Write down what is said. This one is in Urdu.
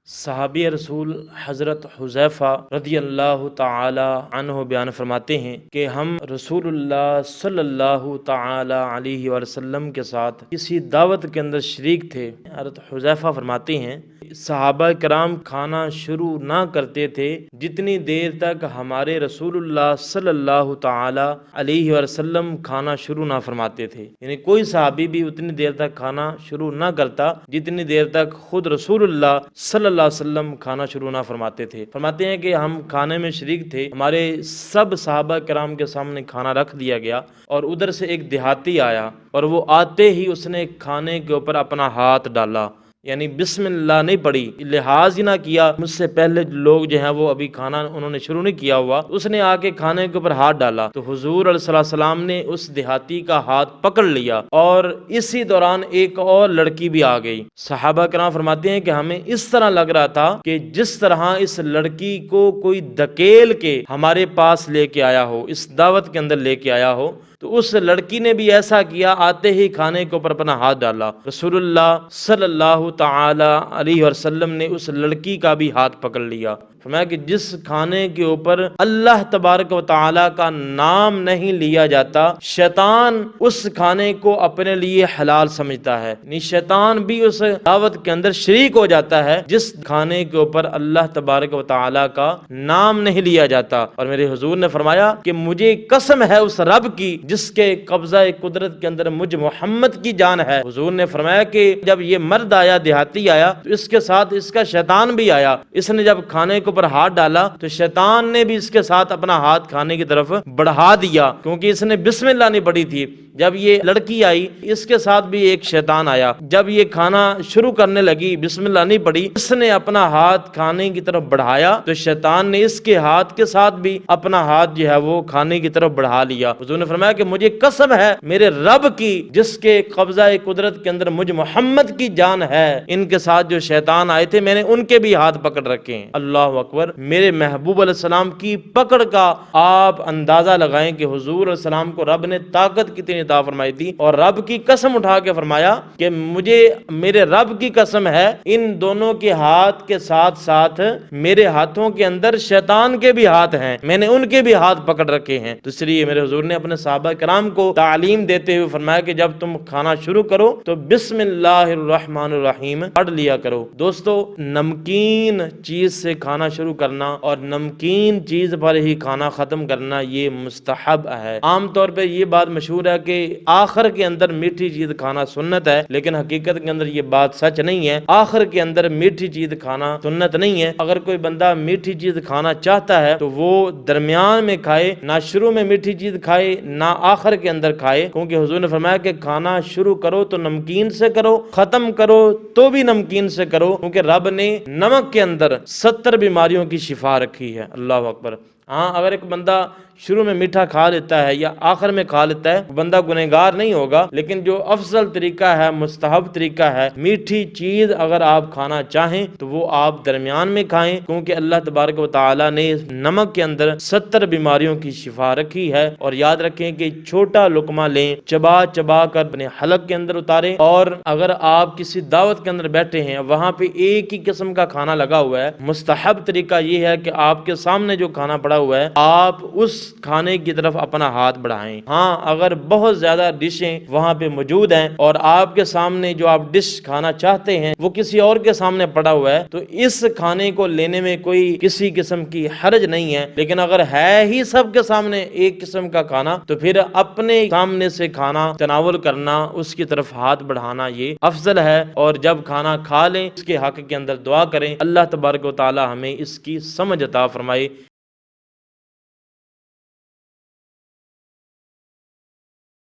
صحابی رسول حضرت حذیفہ رضی اللہ تعالی عنہ بیان فرماتے ہیں کہ ہم رسول اللہ صلی اللہ تعالی علیہ وسلم کے ساتھ کسی دعوت کے اندر شریک تھے۔ حضرت حذیفہ فرماتے ہیں صحابہ کرام کھانا شروع نہ کرتے تھے جتنی دیر تک ہمارے رسول اللہ صلی اللہ تعالی علیہ وسلم کھانا شروع نہ فرماتے تھے، یعنی کوئی صحابی بھی اتنی دیر تک کھانا شروع نہ کرتا جتنی دیر تک خود رسول اللہ صلی اللہ علیہ وسلم کھانا شروع نہ فرماتے تھے۔ فرماتے ہیں کہ ہم کھانے میں شریک تھے، ہمارے سب صحابہ کرام کے سامنے کھانا رکھ دیا گیا اور ادھر سے ایک دیہاتی آیا اور وہ آتے ہی اس نے کھانے کے اوپر اپنا ہاتھ ڈالا، یعنی بسم اللہ نہیں پڑھی، لحاظ ہی نہ کیا۔ مجھ سے پہلے لوگ جو ہیں وہ ابھی کھانا انہوں نے شروع نہیں کیا ہوا، اس نے آ کے کھانے کے اوپر ہاتھ ڈالا تو حضور علیہ السلام نے اس دیہاتی کا ہاتھ پکڑ لیا اور اسی دوران ایک اور لڑکی بھی آ گئی۔ صحابہ کرام فرماتے ہیں کہ ہمیں اس طرح لگ رہا تھا کہ جس طرح اس لڑکی کو کوئی دھکیل کے ہمارے پاس لے کے آیا ہو، اس دعوت کے اندر لے کے آیا ہو، تو اس لڑکی نے بھی ایسا کیا، آتے ہی کھانے کے اوپر اپنا ہاتھ ڈالا۔ رسول اللہ صلی اللہ تعالی علیہ وسلم نے اس لڑکی کا بھی ہاتھ پکڑ لیا۔ فرمایا کہ جس کھانے کے اوپر اللہ تبارک و تعالی کا نام نہیں لیا جاتا، شیطان اس کھانے کو اپنے لیے حلال سمجھتا ہے، یعنی شیطان بھی اس دعوت کے اندر شریک ہو جاتا ہے جس کھانے کے اوپر اللہ تبارک و تعالی کا نام نہیں لیا جاتا۔ اور میرے حضور نے فرمایا کہ مجھے قسم ہے اس رب کی جس کے قبضہ قدرت کے اندر مجھ محمد کی جان ہے۔ حضور نے فرمایا کہ جب یہ مرد آیا، دیہاتی آیا، تو اس کے ساتھ اس کا شیطان بھی آیا۔ اس نے جب کھانے کے اوپر ہاتھ ڈالا تو شیطان نے بھی اس کے ساتھ اپنا ہاتھ کھانے کی طرف بڑھا دیا، کیونکہ اس نے بسم اللہ نہیں پڑھی تھی۔ جب یہ لڑکی آئی، اس کے ساتھ بھی ایک شیطان آیا، جب یہ کھانا شروع کرنے لگی، بسم اللہ نہیں پڑھی، اس نے اپنا ہاتھ کھانے کی طرف بڑھایا تو شیطان نے اس کے ہاتھ کے ساتھ بھی اپنا ہاتھ جو ہے وہ کھانے کی طرف بڑھا لیا۔ حضور نے فرمایا کہ مجھے قسم ہے میرے رب کی جس کے قبضہ قدرت کے اندر مجھ محمد کی جان ہے، ان کے ساتھ جو شیطان آئے تھے میں نے ان کے بھی ہاتھ پکڑ رکھے ہیں۔ اللہ اکبر۔ میرے محبوب علیہ السلام کی پکڑ کا آپ اندازہ لگائیں کہ حضور علیہ السلام کو رب نے طاقت کتنی عطا فرمائی تھی، اور رب کی قسم اٹھا کے فرمایا کہ مجھے میرے رب کی قسم ہے ان دونوں کے ہاتھ کے ساتھ ساتھ میرے ہاتھوں کے اندر شیطان کے بھی ہاتھ ہیں، میں نے ان کے بھی ہاتھ پکڑ رکھے ہیں۔ تو اس لیے میرے حضور نے اپنے صحابہ کرام کو تعلیم دیتے ہوئے فرمایا کہ جب تم کھانا شروع کرو تو بسم اللہ الرحمن الرحیم پڑھ لیا کرو۔ دوستو، نمکین چیز سے کھانا شروع کرنا اور نمکین چیز پر ہی کھانا ختم کرنا یہ مستحب ہے۔ عام طور پہ یہ بات مشہور ہے کہ آخر کے اندر میٹھی چیز کھانا سنت ہے، لیکن حقیقت کے اندر یہ بات سچ نہیں ہے۔ آخر کے اندر میٹھی چیز کھانا سنت نہیں ہے۔ اگر کوئی بندہ میٹھی چیز کھانا چاہتا ہے تو وہ درمیان میں کھائے، نہ شروع میں میٹھی چیز کھائے نہ آخر کے اندر کھائے، کیونکہ حضور نے فرمایا کہ کھانا شروع کرو تو نمکین سے کرو، ختم کرو تو بھی نمکین سے کرو، کیونکہ رب نے نمک کے اندر 70 بیماریوں کی شفا رکھی ہے۔ اللہ اکبر۔ ہاں، اگر ایک بندہ شروع میں میٹھا کھا لیتا ہے یا آخر میں کھا لیتا ہے، بندہ گنہگار نہیں ہوگا، لیکن جو افضل طریقہ ہے، مستحب طریقہ ہے، میٹھی چیز اگر آپ کھانا چاہیں تو وہ آپ درمیان میں کھائیں، کیونکہ اللہ تبارک و تعالی نے نمک کے اندر 70 بیماریوں کی شفا رکھی ہے۔ اور یاد رکھیں کہ چھوٹا لقمہ لیں، چبا چبا کر اپنے حلق کے اندر اتاریں، اور اگر آپ کسی دعوت کے اندر بیٹھے ہیں وہاں پہ ایک ہی قسم کا کھانا لگا ہوا ہے، مستحب طریقہ یہ ہے کہ آپ کے سامنے جو کھانا پڑا ہوا ہے آپ اس کھانے کی طرف اپنا ہاتھ بڑھائیں۔ ہاں، اگر بہت زیادہ ڈشیں وہاں پہ موجود ہیں اور آپ کے سامنے جو آپ ڈش کھانا چاہتے ہیں وہ کسی اور کے سامنے پڑا ہوا ہے تو اس کھانے کو لینے میں کوئی کسی قسم کی حرج نہیں ہے، لیکن اگر ہے ہی سب کے سامنے ایک قسم کا کھانا تو پھر اپنے سامنے سے کھانا تناول کرنا، اس کی طرف ہاتھ بڑھانا یہ افضل ہے۔ اور جب کھانا کھا لیں اس کے حق کے اندر دعا کریں، اللہ تبارک و تعالی ہمیں اس کی سمجھ عطا فرمائے۔